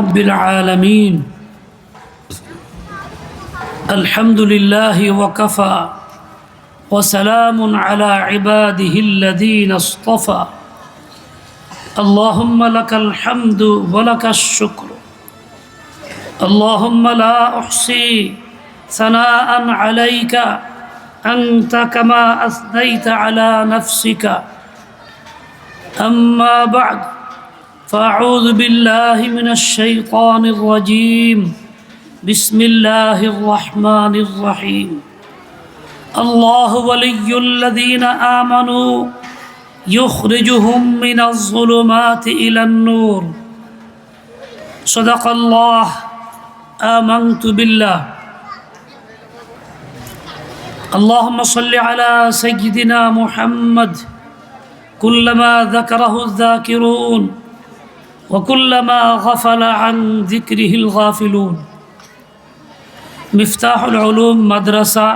رب العالمين الحمد لله وكفى وسلام على عباده الذين اصطفى اللهم لك الحمد ولك الشكر اللهم لا أحصي ثناء عليك أنت كما أثنيت على نفسك أما بعد فأعوذ بالله من الشيطان الرجيم بسم الله الرحمن الرحيم الله ولي الذين آمنوا يخرجهم من الظلمات إلى النور صدق الله آمنت بالله اللهم صل على سيدنا محمد كلما ذكره الذاكرون وكلما غفل عن ذكره الغافلون مفتاح العلوم مدرسة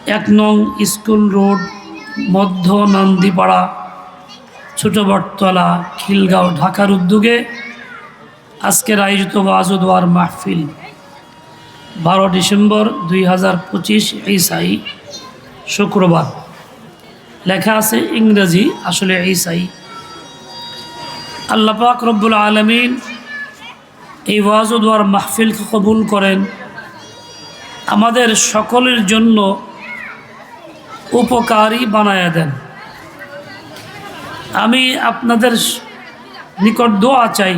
1 নং school road মধ্য নন্দীপাড়া ছোট বটতলা খিলগাঁও ঢাকার উদ্যোগে আজকের আয়োজিত ওয়াজ ও দোয়ার মাহফিল 12 ডিসেম্বর 2025 ঈসাই শুক্রবার লেখা আছে ইংরেজি আসলে ঈসাই আল্লাহ পাক রব্বুল আলামিন এই ওয়াজ ও দোয়ার মাহফিলকে কবুল করেন আমাদের সকলের জন্য উপকারী বানায়া দেন আমি আপনাদের নিকট দোয়া চাই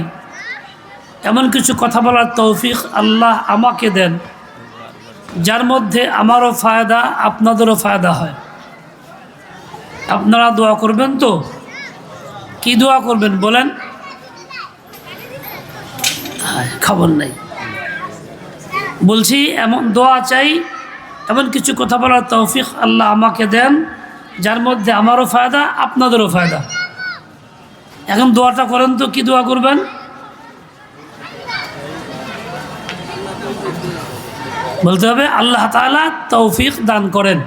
এমন কিছু কথা বলার তৌফিক আল্লাহ আমাকে দেন যার মধ্যে আমারও ফায়দা আপনাদেরও ফায়দা হয় আপনারা দোয়া করবেন তো কি দোয়া করবেন বলেন খবর নাই বলছি এমন দোয়া চাই এমন কিছু কথা বলার তৌফিক আল্লাহ আমাকে দেন যার মধ্যে আমারও ফায়দা আপনাদেরও ফায়দা এখন দোয়াটা করেন তো কি দোয়া করবেন বলতে হবে আল্লাহ তাআলা তৌফিক দান করেন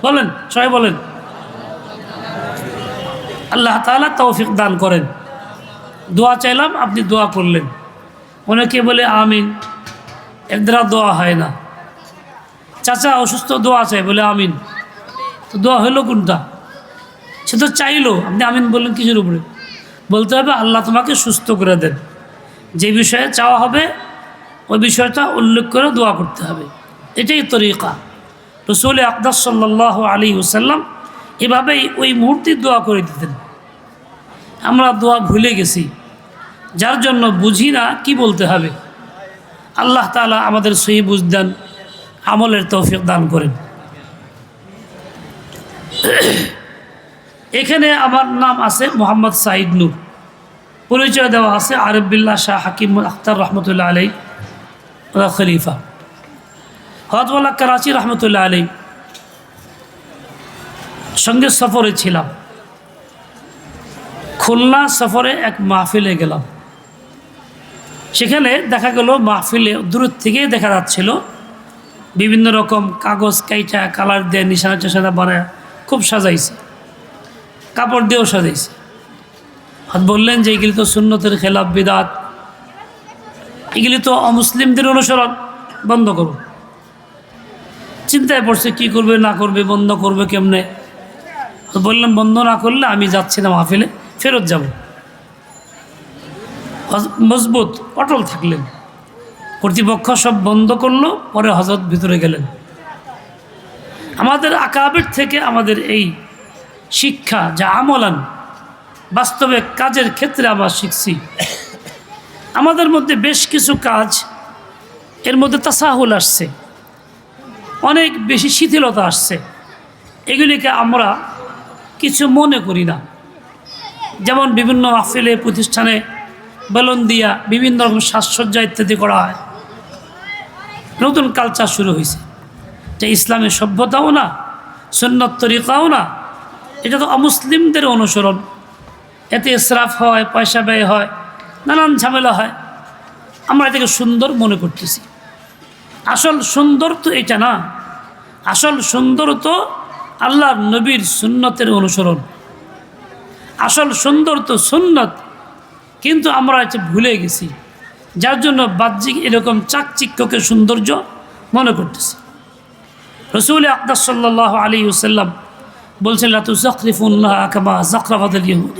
বলেন সবাই বলেন আল্লাহ তাআলা তৌফিক দান করেন দোয়া চাইলাম আপনি দোয়া করলেন অনেকে বলে আমিন এর দ্বারা দোয়া হয় না চাচা অসুস্থ দোয়া চাই বলে আমিন তো দোয়া হলো কোনটা সে তো চাইলো আপনি আমিন বললেন কিছুর উপরে বলতে হবে আল্লাহ তোমাকে সুস্থ করে দেন যে বিষয়ে চাওয়া হবে ওই বিষয়টা উল্লেখ করে দোয়া করতে হবে এটাই তরিকা রাসূল আকরাম সাল্লাল্লাহু আলাইহি ওয়াসাল্লাম এভাবেই ওই মুহূর্তে দোয়া করে দিতেন আমরা দোয়া ভুলে গেছি যার জন্য বুঝি না কি বলতে হবে আল্লাহ তাআলা আমাদের সহি বুঝ দেন আমলের তৌফিক দান করেন এখানে আমার নাম আছে মোহাম্মদ সাঈদ নূর পরিচয় দেওয়া আছে আরিফ বিল্লাহ শাহ হাকিম আখতার রহমতুল্লাহ আলাই খলিফা হজওয়ালা করাচি রহমতুল্লাহ আলাই সঙ্গে সফরে ছিলাম খুলনা সফরে এক মাহফিলে গেলাম সেখানে দেখা গেল মাহফিলে দূর থেকে দেখা যাচ্ছিল বিভিন্ন রকম কাগজ কাইটা কালার দিয়ে নিশানা টিশানা বানায় খুব সাজাইছে কাপড় দিয়েও সাজাইছে বললেন যে এগুলি তো সুন্নতের খেলাফ বিদাত এগুলি তো অমুসলিমদের অনুসরণ বন্ধ করুন চিন্তায় পড়ছে কি করবে না করবে বন্ধ করবে কেমনে বললাম বন্ধ না করলে আমি যাচ্ছি না মাহফিলে ফেরত যাব মজবুত অটল থাকলেন কর্তৃপক্ষ সব বন্ধ করলো পরে হযরত ভিতরে গেলেন আমাদের আকাবির থেকে আমাদের এই শিক্ষা যা আমলান বাস্তবে কাজের ক্ষেত্রে আমরা শিখছি আমাদের মধ্যে বেশ কিছু কাজ এর মধ্যে তাসাহুল আসছে অনেক বেশি শিথিলতা আসছে এগুলিকে আমরা কিছু মনে করি না যেমন বিভিন্ন মাহফিলে প্রতিষ্ঠানে বেলুন দিয়া বিভিন্ন রকম সাজসজ্জা ইত্যাদি করা হয় নতুন কালচার শুরু হয়েছে যে ইসলামের সভ্যতাও না সুন্নত তরিকাও না এটা তো অমুসলিমদের অনুসরণ এতে ইসরাফ হয় পয়সা ব্যয় হয় নানান ঝামেলা হয় আমরা এটাকে সুন্দর মনে করতেছি আসল সুন্দর তো এটা না আসল সুন্দর তো আল্লাহর নবীর সুন্নতের অনুসরণ আসল সুন্দর তো সুন্নত কিন্তু আমরা এটা ভুলে গেছি, যার জন্য বাহ্যিক এরকম চাকচিক্যকে সৌন্দর্য মনে করতেছি। রসুল আকদাস সাল্লাল্লাহু আলাইহি ওয়াসাল্লাম বলছেন, লা তুযাখরিফুন্নাহা কামা যাখরাফাতিল ইয়াহুদ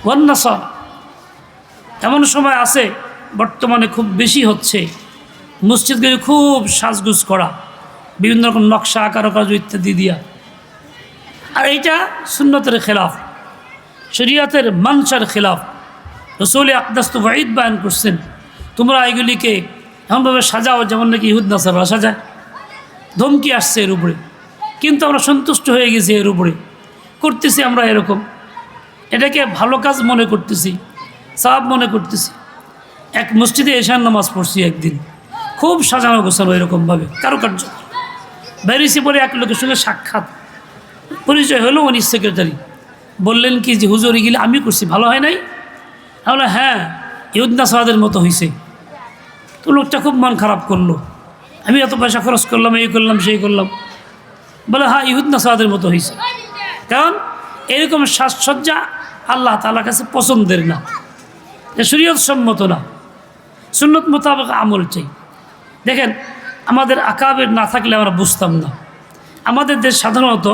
ওয়ান নাসারা। এমন সময় আছে বর্তমানে খুব বেশি হচ্ছে, মসজিদগুলি খুব সাজগুজ করা, বিভিন্ন রকম নকশা কারুকার্য ইত্যাদি দিয়া। আর এইটা সুন্নতের খেলাফ, শরীয়তের মানসার খেলাফ। রসুল আকদাস তো ওয়াইদ বয়ান করছেন, তোমরা এগুলিকে এমনভাবে সাজাও যেমন নাকি ইহুদ নাসারা সাজায়। ধমকি আসছে এর উপরে, কিন্তু আমরা সন্তুষ্ট হয়ে গেছি, এর উপরে করতেছি আমরা এরকম, এটাকে ভালো কাজ মনে করতেছি, সাহাব মনে করতেছি। এক মসজিদে এশার নামাজ পড়ছি একদিন, খুব সাজানো গোছানো এরকমভাবে কারুকার্য। বেরিয়েছি পরে এক লোকের সঙ্গে সাক্ষাৎ, পরিচয় হলো, উনি সেক্রেটারি। বললেন কি যে হুজুর এগুলি আমি করছি, ভালো হয় নাই? তাহলে হ্যাঁ, ইহুদ নাসারাদের মতো হয়েছে। তো লোকটা খুব মন খারাপ করলো, আমি এত পয়সা খরচ করলাম, এই করলাম সেই করলাম। বলে হ্যাঁ, ইহুদ নাসারাদের মতো হয়েছে। কারণ এরকম সাজসজ্জা আল্লাহ তাআলার কাছে পছন্দের না, শরীয়ত সম্মত না, সুন্নত মোতাবেক আমল চাই। দেখেন, আমাদের আকাবের না থাকলে আমরা বুঝতাম না। আমাদের দেশ সাধারণত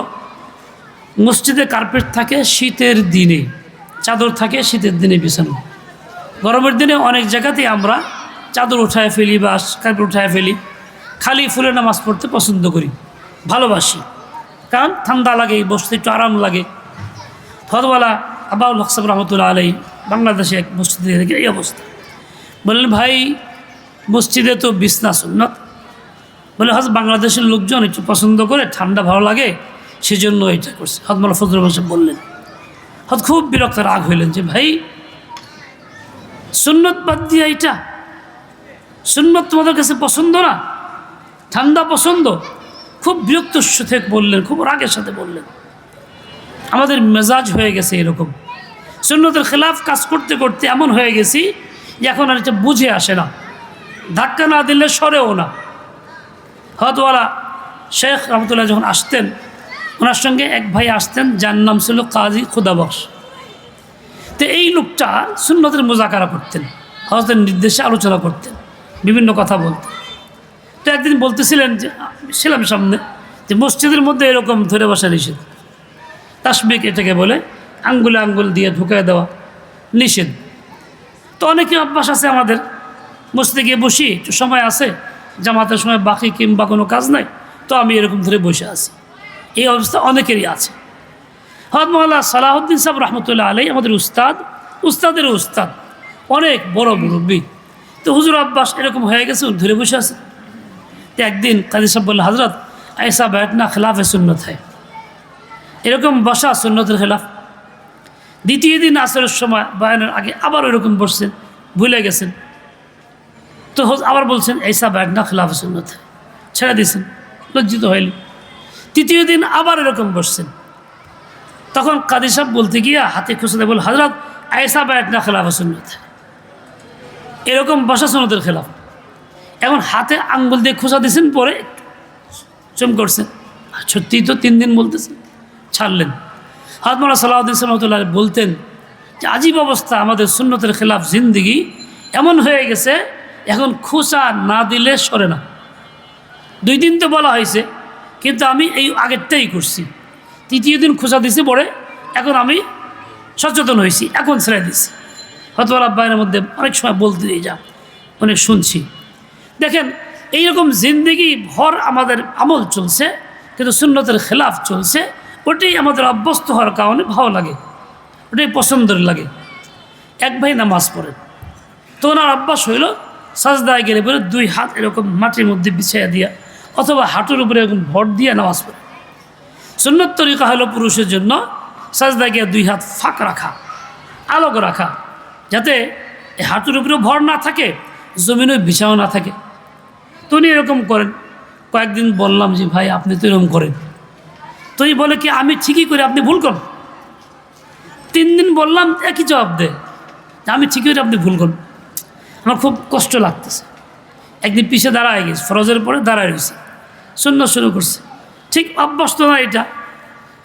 মসজিদে কার্পেট থাকে শীতের দিনে, চাদর থাকে শীতের দিনে বিছানো। গরমের দিনে অনেক জায়গাতেই আমরা চাদর উঠায় ফেলি বা কার্পেট উঠায় ফেলি, খালি ফুলে নামাজ পড়তে পছন্দ করি, ভালোবাসি। কারণ ঠান্ডা লাগে, বসতে একটু আরাম লাগে। ফতওয়ালা আবাউল হক সাহেব রহমতুল্লাহ আলাই বাংলাদেশে এক মসজিদে দেখে এই অবস্থা। বললেন ভাই, মসজিদে তো বিছনা সুন্নত। বলে হয়তো বাংলাদেশের লোকজন একটু পছন্দ করে, ঠান্ডা ভালো লাগে, সেজন্য এটা করছে। হজমলা ফজলুল সাহেব বললেন, হয়তো খুব বিরক্ত, রাগ হইলেন যে ভাই সুন্নত বাদ দিয়ে এটা, সুন্নত তোমাদের কাছে পছন্দ না, ঠান্ডা পছন্দ। খুব বিরক্ত সাথে বললেন, খুব রাগের সাথে বললেন। আমাদের মেজাজ হয়ে গেছে এরকম, সুন্নতের খেলাফ কাজ করতে করতে এমন হয়ে গেছি যে এখন আর এটা বুঝে আসে না, ধাক্কা না দিলে সরেও না। হতওয়ালা শেখ রহমতুল্লাহ যখন আসতেন, ওনার সঙ্গে এক ভাই আসতেন, যার নাম ছিল কাজী খুদাবক্স। তো এই লোকটা সুন্নতের মুজাকারা করতেন, হজরতের নির্দেশে আলোচনা করতেন, বিভিন্ন কথা বলতেন। তো একদিন বলতেছিলেন যে ছিলাম সামনে, যে মসজিদের মধ্যে এরকম ধরে বসা নিষেধ, তাসবিক এটাকে বলে, আঙ্গুলে আঙ্গুল দিয়ে ঢুকায় দেওয়া নিষেধ। তো অনেকে অভ্যাস আছে আমাদের, মসজিদে গিয়ে বসি, একটু সময় আছে, জামাতের সময় বাকি কিংবা কোনো কাজ নাই, তো আমি এরকম ধরে বসে আছি। এই অবস্থা অনেকেরই আছে। হযরত মাওলানা সালাহউদ্দিন সাহেব রহমতুল্লাহ আলাইহি আমাদের উস্তাদ, উস্তাদেরও উস্তাদ, অনেক বড় মুরব্বী। তো হুজুর আব্বাস এরকম হয়ে গেছে, ধরে বসে আছে। তো একদিন কাজী সাহেব বললেন, হজরত ऐसा बैठना खिलाफ सुन्नत है, এরকম বসা সুন্নতের খেলাফ। দ্বিতীয় দিন আসরের সময় বয়ানের আগে আবার ওইরকম বসছেন, ভুলে গেছেন। তো আবার বলছেন ऐसा बैठना खिलाफ सुन्नत है, ছেড়ে দিয়েছেন, লজ্জিত হইলেন। তৃতীয় দিন আবার এরকম বসছেন। তখন কাজী সাহেব বলতে গিয়ে হাতে খুঁজতে বল, হজরত ऐसा बैठना खिलाफ सुन्नत है, এরকম বসা সুন্নতের খেলাফ। এখন হাতে আঙ্গুল দিয়ে খোঁচা দিয়েছেন, পরে চুম করছেন, সত্যিই তো 3 দিন বলতেছেন, ছাড়লেন। হযরত মাওলানা সালাউদ্দিন রহমতুল্লাহ বলতেন যে আজীব অবস্থা, আমাদের সুন্নতের খেলাফ জিন্দিগি এমন হয়ে গেছে, এখন খোঁচা না দিলে সরে না। 2 দিন তো বলা হয়েছে, কিন্তু আমি এই আগেরটাই করছি। তৃতীয় দিন খোঁচা দিছি পরে, এখন আমি সচেতন হয়েছি, এখন ছেড়ে দিছি। হতওয়ালা আব্বাইনের মধ্যে অনেক সময় বলতে দিয়ে যা, অনেক শুনছি। দেখেন, এইরকম জিন্দিগি ভর আমাদের আমল চলছে, কিন্তু সুন্নতের খেলাফ চলছে। ওটাই আমাদের অভ্যস্ত হওয়ার কারণে ভালো লাগে, ওটাই পছন্দের লাগে। এক ভাই নামাজ পড়েন, তো ওনার অভ্যাস হইল সাজদায় গেলে পরে 2 হাত এরকম মাটির মধ্যে বিছাইয়া দিয়া, অথবা হাঁটুর উপরে এরকম ভর দিয়ে নামাজ পড়ে। সুন্নত তরিকা হলো পুরুষের জন্য সাজদায় গিয়ে 2 হাত ফাঁক রাখা, আলোক রাখা, যাতে হাঁটুর উপরে ভর না থাকে, জমিনে বিছাও না থাকে। তো উনি এরকম করেন। কয়েকদিন বললাম যে ভাই আপনি তো এরকম করেন, তো এই বলে কি আমি ঠিকই করি, আপনি ভুল করেন। 3 দিন বললাম, একই জবাব দেয়, আমি ঠিকই করি, আপনি ভুল করেন। আমার খুব কষ্ট লাগতেছে। একদিন পিছিয়ে দাঁড়ায় গেছে, ফরজের পরে দাঁড়ায় রয়েছে, সুন্নত শুরু করছে। ঠিক অভ্যাস তো না এটা,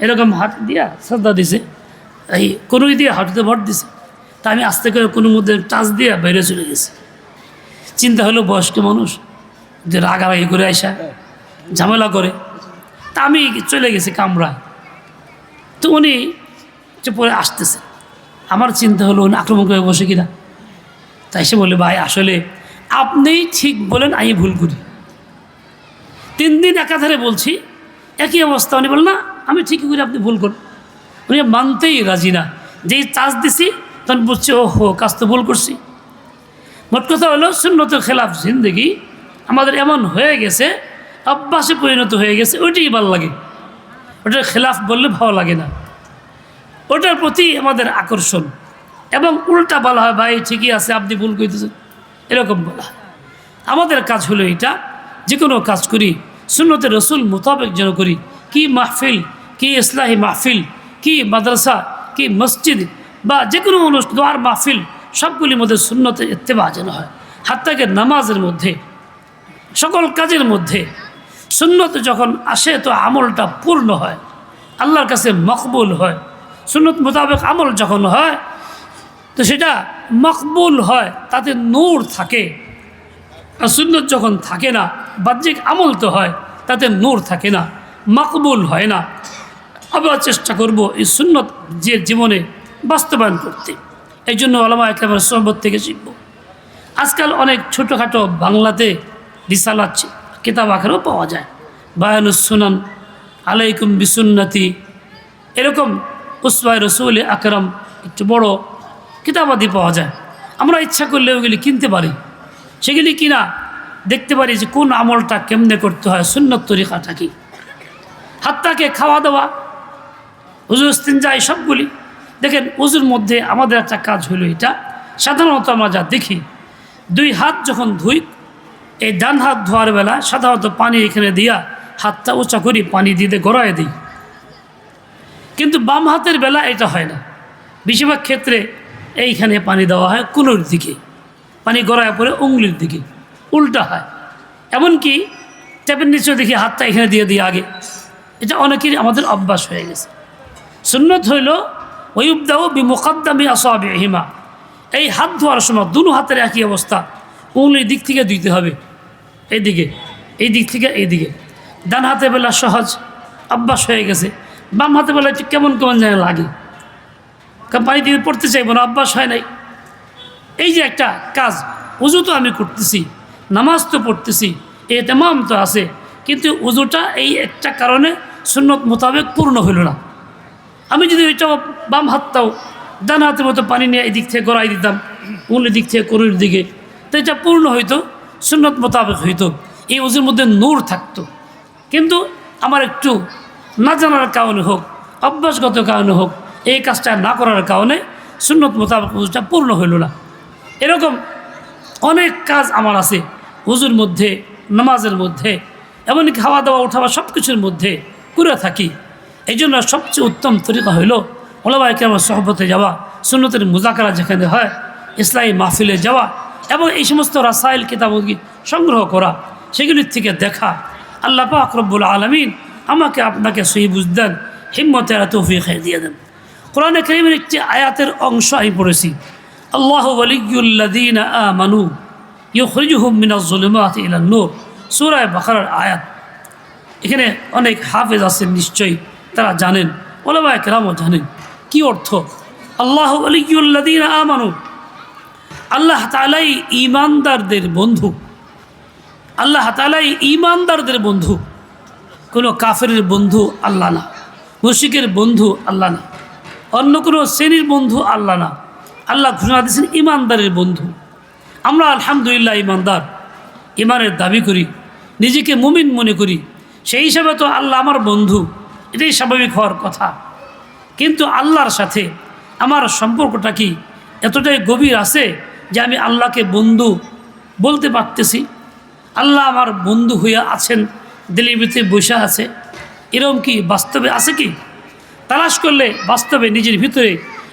এরকম হাত দিয়া সাজদা দিছে, এই কনুই দিয়ে হাঁটুতে ভর দিছে। তা আমি আস্তে করে কোনো মধ্যে টাচ দিয়ে বাইরে চলে গেছি। চিন্তা হলো বয়স্ক মানুষ যে রাগারাগি করে আসা ঝামেলা করে, তা আমি চলে গেছি কামরায়। তো উনি পরে আসতেছে, আমার চিন্তা হলো উনি আক্রমণ করে বসে কিনা। তাই সে বলে, ভাই আসলে আপনিই ঠিক বলেন, আমি ভুল করি। 3 দিন একাধারে বলছি একই অবস্থা। উনি বলেন না আমি ঠিকই করি, আপনি ভুল করেন। উনি মানতেই রাজি না। যেই চার্জ দিছি তখন বুঝছে ও হো কাজ তো ভুল করছি। মোট কথা হলো সুন্নতের খেলাফ জিন্দেগি আমাদের এমন হয়ে গেছে, অভ্যাসে পরিণত হয়ে গেছে, ওইটাই ভালো লাগে। ওটার খেলাফ বললে ভালো লাগে না, ওটার প্রতি আমাদের আকর্ষণ। এবং উল্টা বলা হয়, ভাই ঠিকই আছে আপনি ভুল করতেছেন, এরকম বলা হয়। আমাদের কাজ হলো এটা, যে কোনো কাজ করি সুন্নতে রসুল মোতাবেক যেন করি। কি মাহফিল, কি ইসলাহি মাহফিল, কি মাদ্রাসা, কি মসজিদ বা যে কোনো অনুষ্ঠান আর মাহফিল, সবগুলির মধ্যে সুন্নতে ইত্তেবা যেন হয়। হাত্তাকে নামাজের মধ্যে, সকল কাজের মধ্যে সুন্নত যখন আসে তো আমলটা পূর্ণ হয়, আল্লাহর কাছে মকবুল হয়। সুন্নত মোতাবেক আমল যখন হয় তো সেটা মকবুল হয়, তাতে নূর থাকে। আর সুন্নত যখন থাকে না, বাহ্যিক আমল তো হয়, তাতে নূর থাকে না, মকবুল হয় না। আবার চেষ্টা করব এই সুন্নত যে জীবনে বাস্তবায়ন করতে। এই জন্য ওলামা একরামের সোহবত থেকে শিখব। আজকাল অনেক ছোটোখাটো বাংলাতে রিসালাত কিতাব আকারেও পাওয়া যায়, বায়ানুস সুনান, আলাইকুম বিসুন্নতি, এরকম উসওয়ায়ে রাসূল আকরাম, একটু বড় কিতাবাদি পাওয়া যায়। আমরা ইচ্ছা করলে ওগুলি কিনতে পারি, সেগুলি কিনা দেখতে পারি যে কোন আমলটা কেমনে করতে হয়, সুন্নত তরিকাটা কি। হাত্তাকে খাওয়া দাওয়া, উজু ইস্তিনজা, এই সবগুলি দেখেন। উজুর মধ্যে আমাদের একটা কাজ হলো এটা, সাধারণত আমরা যা দেখি 2 হাত যখন ধুই, এই ডান হাত ধোয়ার বেলা সাধারণত পানি এখানে দিয়া হাতটা উঁচা করি, পানি দিয়ে গড়ায় দিই। কিন্তু বাম হাতের বেলা এটা হয় না। বেশিরভাগ ক্ষেত্রে এইখানে পানি দেওয়া হয় কোনোর দিকে, পানি গড়ায় পড়ে উঙ্গলির দিকে, উল্টা হয়। এমনকি ট্যাপের নিচেও দেখি হাতটা এখানে দিয়ে দিই আগে। এটা অনেকেরই আমাদের অভ্যাস হয়ে গেছে। সুন্নত হইল ওয়ুবদাউ বিমুকাদ্দামি আসাবিহিমা, এই হাত ধোয়ার সময় দুনো হাতের একই অবস্থা, উঙ্গলির দিক থেকে ধুইতে হবে, এইদিকে, এই দিক থেকে এইদিকে। ডান হাতে বেলা সহজ অভ্যাস হয়ে গেছে, বাম হাতে বেলা একটু কেমন কেমন যেন লাগে, কারণ পানি দিয়ে পড়তে চাইব না, অভ্যাস হয় নাই। এই যে একটা কাজ, উজু তো আমি করতেছি, নামাজ তো পড়তেছি, এতেমাম তো আছে, কিন্তু উজুটা এই একটা কারণে সুন্নত মোতাবেক পূর্ণ হইল না। আমি যদি ওইটাও বাম হাতটাও ডান হাতের মতো পানি নিয়ে এই দিক থেকে গড়াই দিতাম উঙ্গলির দিক থেকে কোনোর দিকে, তো এটা পূর্ণ হইতো, সুন্নত মোতাবেক হইতো, এই উজুর মধ্যে নূর থাকতো। কিন্তু আমার একটু না জানার কারণে হোক, অভ্যাসগত কারণে হোক, এই কাজটা না করার কারণে সুন্নত মোতাবেক উজুটা পূর্ণ হইল না। এরকম অনেক কাজ আমার আছে উজুর মধ্যে, নামাজের মধ্যে, এমনকি খাওয়া দাওয়া উঠাবা সব কিছুর মধ্যে করে থাকি। এই জন্য সবচেয়ে উত্তম তরিকা হইল ওলামায়ে কেরামের সোহবতে যাওয়া, সুন্নতের মুজাকারা যেখানে হয়, ইসলামী মাহফিলে যাওয়া এবং এই সমস্ত রাসাইল কিতাবগুলি সংগ্রহ করা, সেগুলির থেকে দেখা। আল্লাহ পাক রব্বুল আলামিন আমাকে আপনাকে সহি বুঝ দেন, হিম্মতের তৌফিক দিয়ে দেন। কোরআনে কারীমের একটি আয়াতের অংশ আমি পড়েছি, আল্লাহু ওয়ালিয়্যুল্লাযীনা আমানু ইউখরিজুহুম মিনাজ যুলুমাতি ইলান নূর, সূরা বাকারার আয়াত। এখানে অনেক হাফেজ আছেন, নিশ্চয়ই তারা জানেন, ওলামায়ে কেরামও জানেন কি অর্থ। আল্লাহু ওয়ালিয়্যুল্লাযীনা আমানু, আল্লাহ তাআলাই ঈমানদারদের বন্ধু, আল্লাহ তাআলাই ঈমানদারদের বন্ধু, কোনো কাফেরের বন্ধু আল্লাহ না, মুশরিকের বন্ধু আল্লাহ না, অন্য কোনো শ্রেণীর বন্ধু আল্লাহ না। আল্লাহ ঘোষণা দিয়েছেন ঈমানদারের বন্ধু। আমরা আলহামদুলিল্লাহ ঈমানদার, ঈমানের দাবি করি, নিজেকে মুমিন মনে করি, সেই হিসাবে তো আল্লাহ আমার বন্ধু, এটাই স্বাভাবিক হওয়ার কথা। কিন্তু আল্লাহর সাথে আমার সম্পর্কটা কি এতটাই গভীর আছে যে আমি আল্লাহকে বন্ধু বলতে পারতেছি? আল্লাহ আমার বন্ধু হইয়া আছেন, দিলের ভিতরে বসে আছে, এরকম কি বাস্তবে আছে কি? তালাশ করলে বাস্তবে নিজের ভিতরে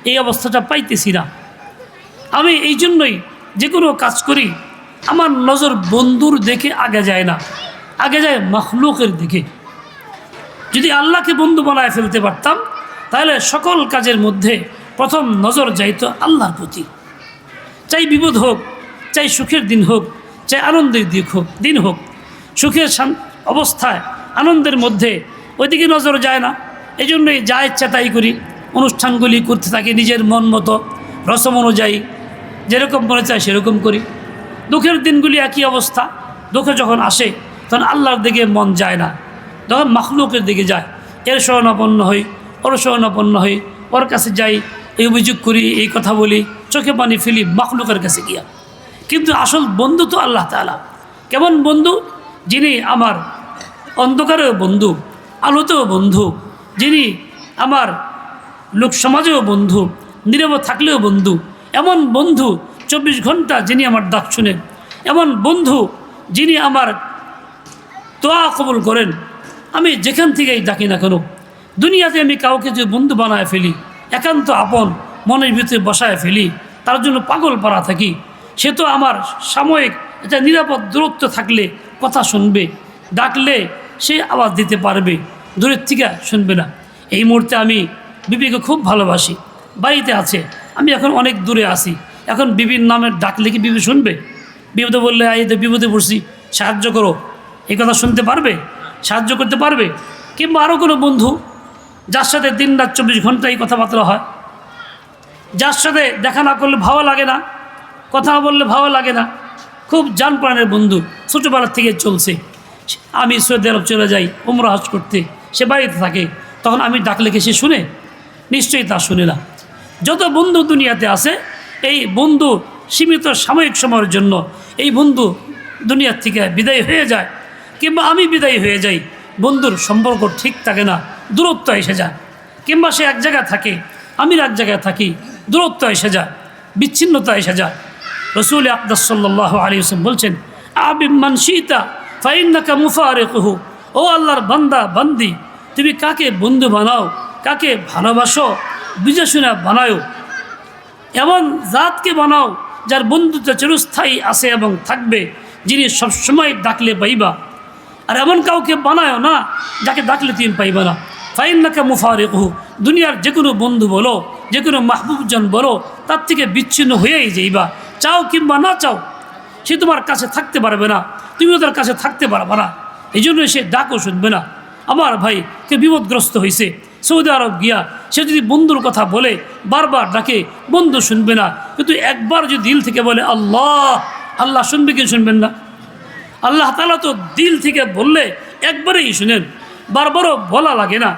এই অবস্থাটা পাইতেছি না। আমি এই জন্যই যে কোনো কাজ করি আমার নজর বন্ধুর দিকে আগে যায় না, আগে যায় মখলুকের দিকে। যদি আল্লাহকে বন্ধু বানায় ফেলতে পারতাম তাহলে সকল কাজের মধ্যে প্রথম নজর যাইতো আল্লাহর প্রতি। চাই বিপদ হোক, চাই সুখের দিন হোক, চাই আনন্দের দিন হোক, সুখের অবস্থায় আনন্দের মধ্যে ওইদিকে নজর যায় না। এই জন্যই যা ইচ্ছা তাই করি, অনুষ্ঠানগুলি করতে থাকি নিজের মন মতো, রসম অনুযায়ী, যেরকম মনে চায় সেরকম করি। দুঃখের দিনগুলি একই অবস্থা। দুঃখ যখন আসে তখন আল্লাহর দিকে মন যায় না, তখন মাখলুকের দিকে যায়। এর শরণাপন্ন হই, ওর শরণাপন্ন হই, ওর কাছে যাই, এই অভিযোগ করি, এই কথা বলি, চোখে পানি ফেলি মাখলুকের কাছে গিয়া। কিন্তু আসল বন্ধু তো আল্লাহ তাআলা। কেমন বন্ধু? যিনি আমার অন্ধকারেও বন্ধু, আলোতেও বন্ধু, যিনি আমার লোক সমাজেও বন্ধু, নীরব থাকলেও বন্ধু। এমন বন্ধু 24 ঘন্টা যিনি আমার ডাক শুনেন, এমন বন্ধু যিনি আমার দোয়া কবুল করেন। আমি যেখান থেকেই ডাকি না কেন, দুনিয়াতে আমি কাউকে যে বন্ধু বানায় ফেলি, একান্ত আপন মনের ভিতরে বসায় ফেলি, তার জন্য পাগল পাড়া থাকি, সে তো আমার সাময়িক একটা নিরাপদ দূরত্ব থাকলে কথা শুনবে, ডাকলে সে আওয়াজ দিতে পারবে, দূরের থেকে শুনবে না। এই মুহূর্তে আমি বিবিকে খুব ভালোবাসি, বাড়িতে আছে, আমি এখন অনেক দূরে আসি, এখন বিবির নামে ডাকলে কি বিবি শুনবে? বিপদে বললে এই তো বিপদে পড়ছি, সাহায্য করো, এই কথা শুনতে পারবে? সাহায্য করতে পারবে? কিংবা আরও কোনো বন্ধু যার সাথে দিন রাত 24 ঘন্টাই কথাবার্তা হয়, যার সাথে দেখা না করলে ভালো লাগে না, কথা বললে ভালো লাগে না, খুব জান প্রাণের বন্ধু, ছোটোবেলার থেকে চলছে। আমি সৌদি আরব চলে যাই উমরা হজ করতে, সে বাড়িতে থাকে, তখন আমি ডাকলে কি সে শুনে? নিশ্চয়ই তা শুনে না। যত বন্ধু দুনিয়াতে আছে, এই বন্ধু সীমিত সাময়িক সময়ের জন্য এই বন্ধু দুনিয়ার থেকে বিদায় হয়ে যায়, কিংবা আমি বিদায় হয়ে যাই, বন্ধুর সম্পর্ক ঠিক থাকে না, দূরত্ব এসে যায়। কিংবা সে এক জায়গায় থাকে, আমি এক জায়গায় থাকি, দূরত্ব এসে যায়, বিচ্ছিন্নতা এসে যায়। রসুল আকদাস সাল্লাল্লাহু আলাইহি ওয়াসাল্লাম বলছেন, আবিম মান শিতা ফাইন্নাকা মুফারিকুহু। ও আল্লাহর বান্দা বান্দি, তুমি কাকে বন্ধু বানাও, কাকে ভালোবাসো, বুঝে শুনে বানাও। এমন জাতকে বানাও যার বন্ধুত্ব চিরস্থায়ী আছে এবং থাকবে, যিনি সবসময় ডাকলে পাইবা। আর এমন কাউকে বানায়ও না যাকে ডাকলে তুমি পাইবা না। ফাইন্নাকা মুফারিকুহু, দুনিয়ার যে কোনো বন্ধু বলো, যে কোনো মাহবুবজন বলো, তার থেকে বিচ্ছিন্ন হয়েই যাইবা। চাও কিংবা না চাও, সে তোমার কাছে থাকতে পারবে না, তুমিও তার কাছে থাকতে পারবে না। এই জন্য সে ডাকও শুনবে না। আমার ভাই কে বিপদগ্রস্ত হয়েছে, সৌদি আরব গিয়া সে যদি বন্ধুর কথা বলে, বারবার ডাকে, বন্ধু শুনবে না। কিন্তু একবার যদি দিল থেকে বলে আল্লাহ, আল্লাহ শুনবে কি শুনবেন না? আল্লাহ তাআলা তো দিল থেকে বললে একবারেই শুনেন, বারবারও বলা লাগে না।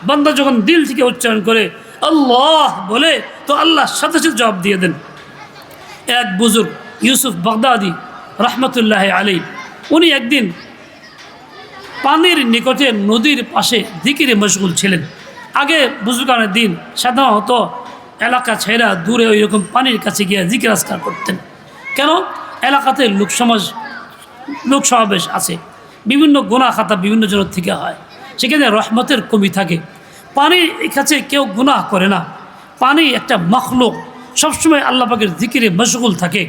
বান্দা যখন দিল থেকে উচ্চারণ করে আল্লাহ বলে, তো আল্লাহ সাথে সাথে জবাব দিয়ে দেন। এক বুজুর্গ ইউসুফ বাগদাদি রহমতুল্লাহ আলাইহি, উনি একদিন পানির নিকটে নদীর পাশে জিকিরে মশগুল ছিলেন। আগে বুজুর্গানের দিন সাধারণত এলাকা ছেড়া দূরে ওই রকম পানির কাছে গিয়ে জিকির আজকার করতেন। কেন? এলাকাতে লোক সমাবেশ আছে, বিভিন্ন গুনাহ খাতা বিভিন্ন জনের থেকে হয়, সেখানে রহমতের কমি থাকে। পানির কাছে কেউ গুনাহ করে না, পানি একটা মখলুক, সবসময় আল্লাহ পাকের জিকিরে মশগুল থাকে,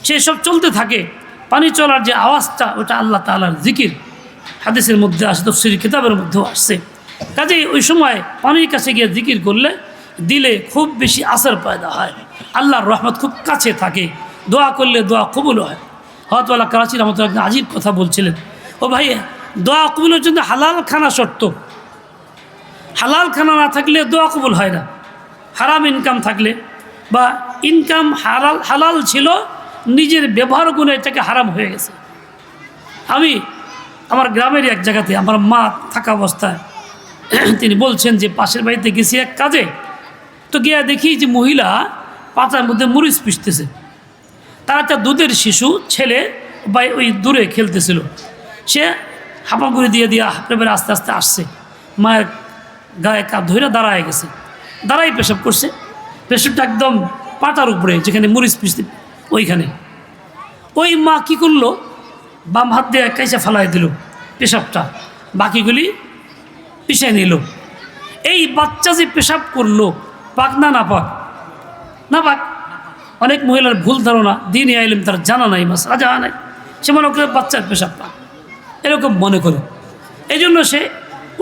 সে সব চলতে থাকে। পানি চলার যে আওয়াজটা, ওটা আল্লাহ তাআলার জিকির, হাদিসের মধ্যে আসে, তাফসীর কিতাবের মধ্যেও আসছে। কাজেই ওই সময় পানির কাছে গিয়ে জিকির করলে দিলে খুব বেশি আসর পয়দা হয়, আল্লাহর রহমত খুব কাছে থাকে, দোয়া করলে দোয়া কবুল হয়। হযরত করাচি রহমতুল্লাহ একদিন আজীব কথা বলছিলেন, ও ভাই, দোয়া কবুলের জন্য হালাল খানা শর্ত, হালাল খানা না থাকলে দোয়া কবুল হয় না। হারাম ইনকাম থাকলে, বা ইনকাম হালাল ছিল, নিজের ব্যবহার গুণে এটাকে হারাম হয়ে গেছে। আমি আমার গ্রামের এক জায়গাতে আমার মা থাকা অবস্থায় তিনি বলছেন যে পাশের বাড়িতে গেছি এক কাজে, তো গিয়ে দেখি যে মহিলা পাতার মধ্যে মরিচ পিষতেছে। তার একটা দুধের শিশু ছেলে বা ওই দূরে খেলতেছিল, সে হাঁপাগুড়ি দিয়ে হাঁপড়ে বেড়ে আস্তে আস্তে আসছে, মায়ের গায়ে কাপ ধরে দাঁড়ায় গেছে, দাঁড়াই পেশাব করছে। পেশাবটা একদম পাতার উপরে যেখানে মরিচ পিষতে, ওইখানে। ওই মা কি করলো, বাম হাত দিয়ে কাইসা ফালাই দিল পেশাবটা, বাকিগুলি পিষাই নিল। এই বাচ্চা যে পেশাব করলো, পাক না না পাক? না পাক। অনেক মহিলার ভুল ধারণা, দ্বীনি ইলম তার জানা নাই, মাসআলা জানা নাই, সে মনে করে বাচ্চার পেশাব পাক, এরকম মনে করে, এই জন্য সে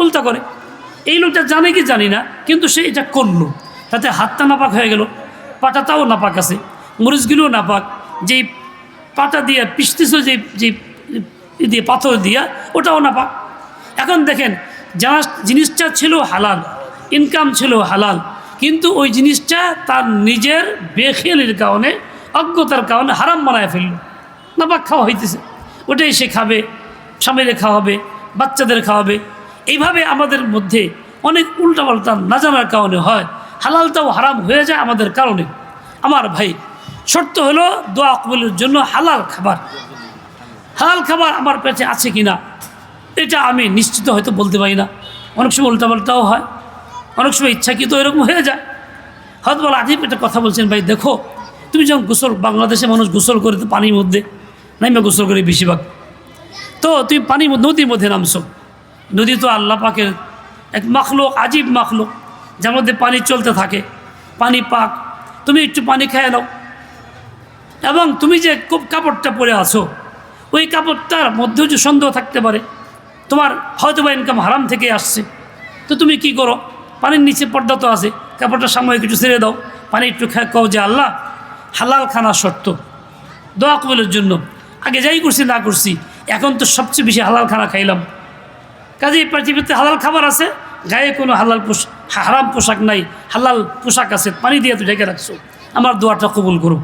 উল্টা করে। এই লোকটা জানে কি জানি না, কিন্তু সে এটা করলো। তাতে হাতটা নাপাক হয়ে গেল, পাটাটাও নাপাক আছে, মরিচগুলোও নাপাক, যেই পাটা দিয়ে পিষতেছ যে যে দিয়ে পাথর দিয়া ওটাও নাপাক। এখন দেখেন জিনিসটা ছিল হালাল, ইনকাম ছিল হালাল, কিন্তু ওই জিনিসটা তার নিজের বেখেয়ালির কারণে, অজ্ঞতার কারণে হারাম বানায় ফেলল, নাপাক খাওয়া হইতেছে। ওটাই সে খাবে, স্বামীরে খাওয়াবে, বাচ্চাদের খাওয়াবে। এইভাবে আমাদের মধ্যে অনেক উল্টাপাল্টা না জানার কারণে হয়, হালালটাও হারাম হয়ে যায় আমাদের কারণে। আমার ভাই, শর্ত হলো দোয়া কবুলের জন্য হালাল খাবার। হালাল খাবার আমার পেটে আছে কিনা এটা আমি নিশ্চিত হয়তো বলতে পারি না। অনেক সময় উল্টাপাল্টাও হয়, অনেক সময় ইচ্ছাকৃত এরকম হয়ে যায়। হয়তো বল আজীব একটা কথা বলছেন, ভাই দেখো তুমি যখন গোসল, বাংলাদেশে মানুষ গোসল করে তো পানির মধ্যে নাইমা গোসল করে বেশিরভাগ, তো তুমি নদীর মধ্যে নামছো। নদী তো আল্লাহ পাকের এক মাখলুক, আজীব মাখলুক, যার মধ্যে পানি চলতে থাকে, পানি পাক। তুমি একটু পানি খেয়ে নাও, এবং তুমি যে কাপড়টা পরে আছো ওই কাপড়টার মধ্যেও যে সন্দেহ থাকতে পারে, তোমার হয়তো বা ইনকাম হারাম থেকে আসছে, তো তুমি কি করো, পানির নিচে পর্দা তো আছে, কাপড়টা সাময়িক একটু ছেড়ে দাও, পানি একটু খাও যে আল্লাহ হালাল খানা শর্ত দোয়া কবুলের জন্য। আগে যাই করছি না করছি, এখন তো সবচেয়ে বেশি হালাল খানা খাইলাম। কাজেই পৃথিবীতে হালাল খাবার আছে, গায়ে কোনো হারাম পোশাক নাই, হালাল পোশাক আছে, পানি দিয়ে তো ঢেকে রাখছো, আমার দোয়াটা কবুল করো।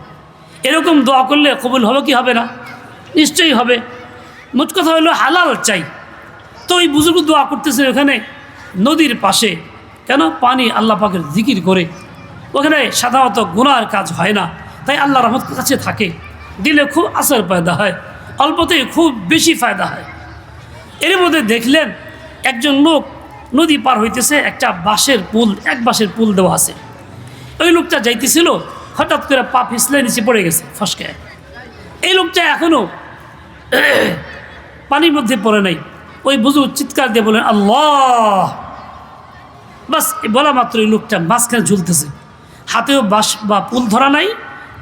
এরকম দোয়া করলে কবুল হবে কি হবে না? নিশ্চয়ই হবে। মোট কথা হলো হালাল চাই। তো ওই বুজুর্গ দোয়া করতেছে ওখানে নদীর পাশে, কেন? পানি আল্লাহ পাকের জিকির করে, ওখানে সাধারণত গুনার কাজ হয় না, তাই আল্লাহ রহমত কাছে থাকে, দিলে খুব আসর ফায়দা হয়, অল্পতেই খুব বেশি ফায়দা হয়। এর মধ্যে দেখলেন একজন লোক নদী পার হইতেছে, একটা বাঁশের পুল, এক বাঁশের পুল দেওয়া আছে। ওই লোকটা যাইতেছিল, হঠাৎ করে পা পিছলে নিচে পড়ে গেছে ফসকে। এই লোকটা এখনও পানির মধ্যে পড়ে নাই। ওই বুজুর্গ চিৎকার দিয়ে বলেন আল্লাহ, বাস বলা মাত্র এই লোকটা মাঝখানে ঝুলতেছে, হাতেও বাঁশ বা পুল ধরা নাই,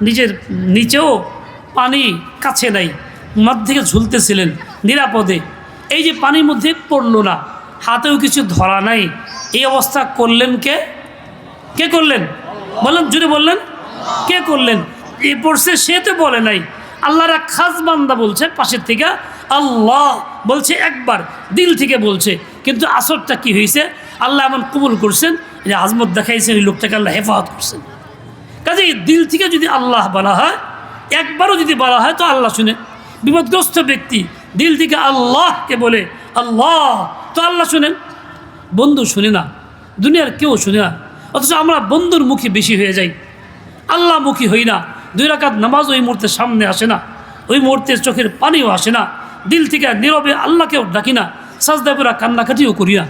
নিজের নিচেও পানি কাছে নাই, মাঠ থেকে ঝুলতেছিলেন নিরাপদে। এই যে পানির মধ্যে পড়লো না, হাতেও কিছু ধরা নাই, এই অবস্থা করলেন কে? কে করলেন? বললেন, জুড়ে বললেন, কে করলেন? এ পড়ছে সে তো বলে নাই, আল্লাহর এক খাস বান্দা বলছে পাশের থেকে, আল্লাহ বলছে একবার, দিল থেকে বলছে। কিন্তু আসরটা কি হয়েছে? আল্লাহ এমন কবুল করছেন, যে আজমত দেখাইছেন, এই লোকটাকে আল্লাহ হেফাজত করছেন। কাজে দিল থেকে যদি আল্লাহ বলা হয়, একবারও যদি বলা হয় তো আল্লাহ শুনে। বিপদগ্রস্ত ব্যক্তি দিল থেকে আল্লাহকে বলে আল্লাহ, তো আল্লাহ শুনেন। বন্ধু শুনে না, দুনিয়ার কেউ শুনে না, অথচ আমরা বন্ধুর মুখী বেশি হয়ে যাই, আল্লাহ মুখী হই না। 2 রাকাত নামাজ ওই মুহূর্তে সামনে আসে না, ওই মুহূর্তে চোখের পানিও আসে না, দিল থেকে নীরবে আল্লাহকেও ডাকি না, সাজদা করে কান্নাকাটিও করি না,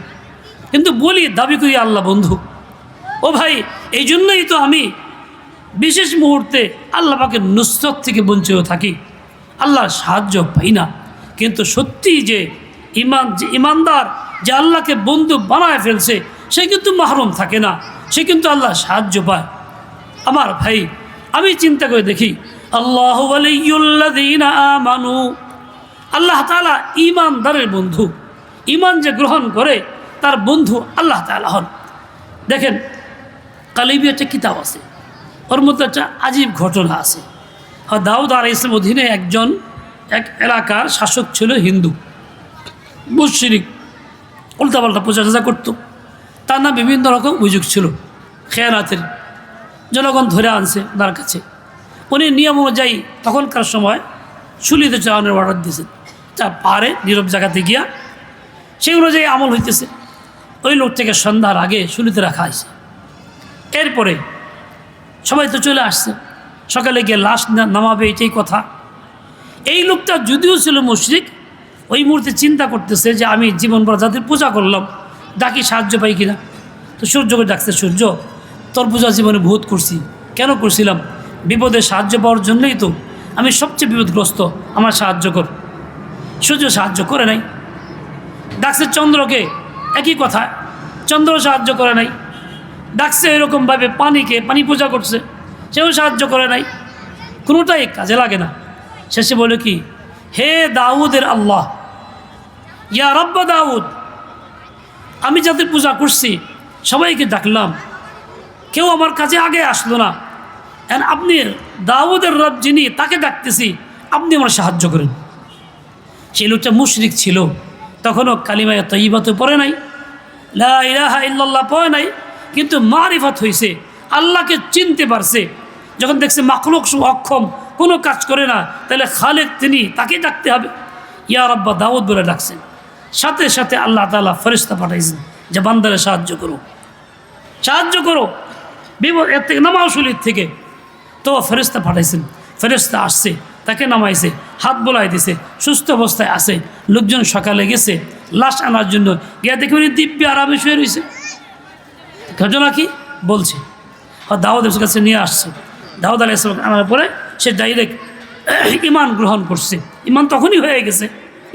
কিন্তু বলি, দাবি করি আল্লাহ বন্ধু। ও ভাই, এই জন্যই তো আমি বিশেষ মুহূর্তে আল্লাহ পাকের নুসরত থেকে বঞ্চিত থাকি, আল্লাহর সাহায্য পাই না। কিন্তু সত্যি যে ইমানদার, যে আল্লাহকে বন্ধু বানায় ফেলছে, সে কিন্তু মাহরুম থাকে না, সে কিন্তু আল্লাহর সাহায্য পায়। আমার ভাই, আমি চিন্তা করে দেখি, আল্লাহু ওয়ালিয়ুল্লাযীনা আমানু, আল্লাহ তাআলা ঈমানদারের বন্ধু। ঈমান যে গ্রহণ করে তার বন্ধু আল্লাহ তাআলা হন। দেখেন, কালিবি একটা কিতাব আছে, ওর মধ্যে একটা আজীব ঘটনা আছে। দাউদ আলাইহিস সালামের অধীনে এক এলাকার শাসক ছিল হিন্দু, মুশরিক, উল্টাপাল্টা পূজা করতো। তার না বিভিন্ন রকম অভিযোগ ছিল খেয়ানাতের। জনগণ ধরে আনছে তার কাছে, উনি নিয়ম অনুযায়ী তখনকার সময় শুলিতে চালানোর অর্ডার দিয়েছেন, যা পাহাড়ে নীরব জায়গাতে গিয়া সেই অনুযায়ী আমল হইতেছে। ওই লোকটাকে সন্ধ্যার আগে শুলিতে রাখা হয়েছে। এরপরে সবাই তো চলে আসছে, সকালে গিয়ে লাশ নামাবে, এটাই কথা। এই লোকটা যদিও ছিল মুশরিক, ওই মুহূর্তে চিন্তা করতেছে যে আমি জীবনভর যাদের পূজা করলাম, ডাকি সাহায্য পাই কিনা। তো সূর্যকে ডাকছে, সূর্য তোর পূজা জীবনে বহুত করছি, কেন করছিলাম? বিপদে সাহায্য পাওয়ার জন্যই তো, আমি সবচেয়ে বিপদগ্রস্ত, আমার সাহায্য কর। সূর্য সাহায্য করে নাই। ডাকছে চন্দ্রকে, একই কথা, চন্দ্র সাহায্য করে নাই। ডাকছে এরকমভাবে পানিকে, পানি পূজা করছে, সেও সাহায্য করে নাই। কোনোটাই কাজে লাগে না। শেষে বলে কি, হে দাউদের আল্লাহ, ইয়া রব্বা দাউদ, আমি যাদের পূজা করছি সবাইকে ডাকলাম, কেউ আমার কাছে আগে আসলো না, আপনি দাউদের রব যিনি তাকে ডাকতেছি, আপনি আমার সাহায্য করেন। সেই লোকটা মুশরিক ছিল, তখনও কালিমায়ে তয়্যিবা তো পড়ে নাই, লা ইলাহা ইল্লাল্লাহ পড়ে নাই, কিন্তু মারিফত হয়েছে, আল্লাহকে চিনতে পারছে। যখন দেখছে মাখলুক অক্ষম, কোনো কাজ করে না, তাহলে খালেক তিনি, তাকে ডাকতে হবে। ইয়া রাব্বা দাউদ বলে ডাকছেন, সাথে সাথে আল্লাহ তাআলা ফেরেশতা পাঠাইছেন যে বান্দারে সাহায্য করো, সাহায্য করো বিপদ এর থেকে, নামাউসুলির থেকে। তো ফেরেশতা পাঠাইছেন, ফেরেশতা আসছে, তাকে নামাইছে, হাত বোলাই দিছে, সুস্থ অবস্থায় আছে। লোকজন সকালে গেছে লাশ আনার জন্য, গিয়া দেখে উনি দিব্যি আরামে শুয়ে রয়েছে। ঘটনা কি বলছে, দাউদের কাছে নিয়ে আসছে। দাউদ আলাইহিস সালাম আনার পরে সে ডাইরেক্ট ঈমান গ্রহণ করছে, ঈমান তখনই হয়ে গেছে,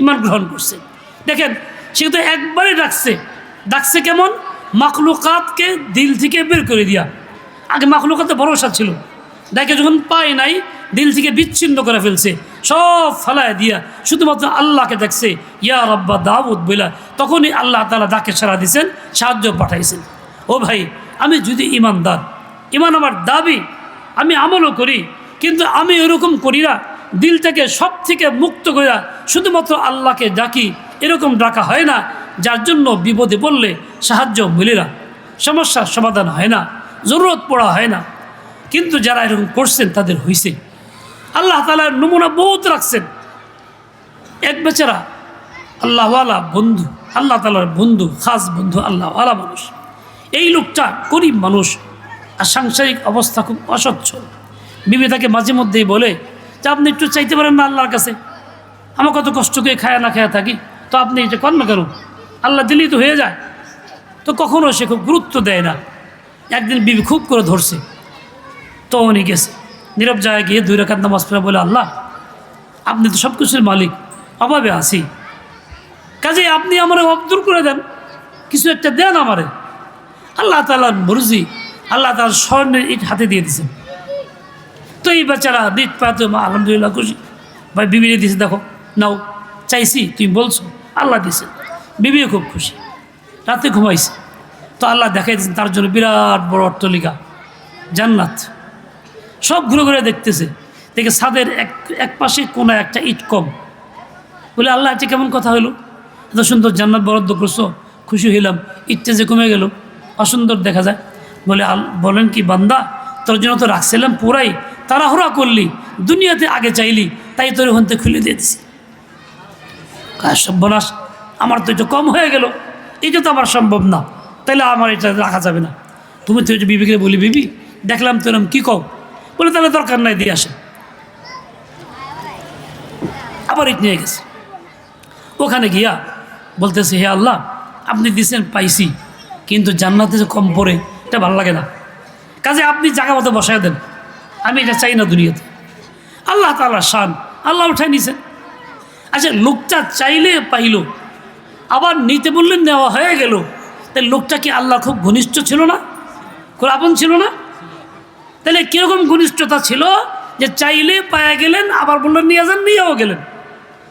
ঈমান গ্রহণ করছে। দেখেন সে তো একবারই ডাকছে কেমন, মাখলুকাতকে দিল থেকে বের করে দিয়া। আগে মাখলুকাতে ভরসা ছিল, দেখে যখন পায় নাই, দিল থেকে বিচ্ছিন্ন করে ফেলছে, সব ফালায় দিয়া শুধুমাত্র আল্লাহকে দেখছে, ইয়া রাব্বা দাউদ বইলা। তখনই আল্লাহ তাআলা ডাকে সাড়া দিয়েছেন, সাহায্য পাঠাইছেন। ও ভাই, আমি যদি ঈমানদার, ঈমান আমার দাবি, আমি আমলও করি, কিন্তু আমি এরকম করি না, দিল থেকে সব থেকে মুক্ত করিয়া শুধুমাত্র আল্লাহকে ডাকি, এরকম ডাকা হয় না, যার জন্য বিপদে পড়লে সাহায্য মিলে না, সমস্যার সমাধান হয় না, জরুরত পড়া হয় না। কিন্তু যারা এরকম করছেন তাদের হইছে। আল্লাহ তাআলার নমুনা বহুত রাখছেন। এক বেচারা আল্লাহওয়ালা বন্ধু, আল্লাহ তাআলার বন্ধু, খাস বন্ধু, আল্লাহওয়ালা মানুষ। এই লোকটা গরিব মানুষ, আর সাংসারিক অবস্থা খুব অসচ্ছল। বিবি তাকে মাঝে মধ্যেই বলে যে আপনি একটু চাইতে পারেন না আল্লাহর কাছে, আমার কত কষ্ট করে খায়া না খায়া থাকি, তো আপনি এটা করেন না কেন, আল্লাহ দিলেই তো হয়ে যায়। তো কখনও সে খুব গুরুত্ব দেয় না। একদিন বিবি খুব করে ধরছে, তো উনি গেছে নীরব জায়গায় গিয়ে 2 রাকাত নামাজ পড়ে বলে, আল্লাহ আপনি তো সব কিছুর মালিক, অভাবে আছি, কাজে আপনি আমার অভাব দূর করে দেন, কিছু একটা দেন আমারে। আল্লাহ তাআলার মর্জি, আল্লাহ তাআলা স্বর্ণের ইট হাতে দিয়ে দিয়েছেন। তো এই বেচারা দিত পাতে আলহামদুলিল্লাহ খুশি, ভাই বিবিরে দিয়েছে, দেখো নাও, চাইছি তুমি বলছো, আল্লাহ দিয়েছেন। বিবিও খুব খুশি, রাতে ঘুমাইছে। তো আল্লাহ দেখাই দিয়েছেন তার জন্য বিরাট বড় অট্টালিকা, জান্নাত। সব ঘুরে ঘুরে দেখতেছে, দেখে ছাদের এক পাশে কোনায় একটা ইট কম। বলে আল্লাহ এটা কেমন কথা হলো, এত সুন্দর জান্নাত বরাদ্দ করছো, খুশি হইলাম, ইটটা যে কমে গেল, অসুন্দর দেখা যায়। বলে বলেন কি বান্দা, তোর জন্য তো রাখছিলাম পুরাই, তাড়াহুড়া করলি, দুনিয়াতে আগে চাইলি, তাই তোর ওখান থেকে খুলে দিয়ে দিছি। সর্বনাশ, আমার তো এটা কম হয়ে গেল, এটা তো আমার সম্ভব না, তাহলে আমার এটা রাখা যাবে না। তুমি তো বিবিকে বলি, বিবি দেখলাম তো এরকম কী কও, বলে তাহলে দরকার নাই, দিয়ে আসে। আবার ইট নিয়ে গেছে, ওখানে গিয়া বলতেছে, হে আল্লাহ আপনি দিছেন পাইছি, কিন্তু জান্নাতে যে কম পড়ে, এটা ভালো লাগে না, কাজে আপনি জায়গা মতো বসায় দেন, আমি এটা চাই না দুনিয়াতে। আল্লাহ তাআলার শান, আল্লাহ উঠাই নিছেন। আচ্ছা, লোকটা চাইলে পাইল, আবার নিতে বললেন নেওয়া হয়ে গেল, তাই লোকটা কি আল্লাহ খুব ঘনিষ্ঠ ছিল না, খুব আপন ছিল না? তাহলে কীরকম ঘনিষ্ঠতা ছিল যে চাইলে পায়া গেলেন, আবার বললেন নিয়ে যান, নিয়েও গেলেন।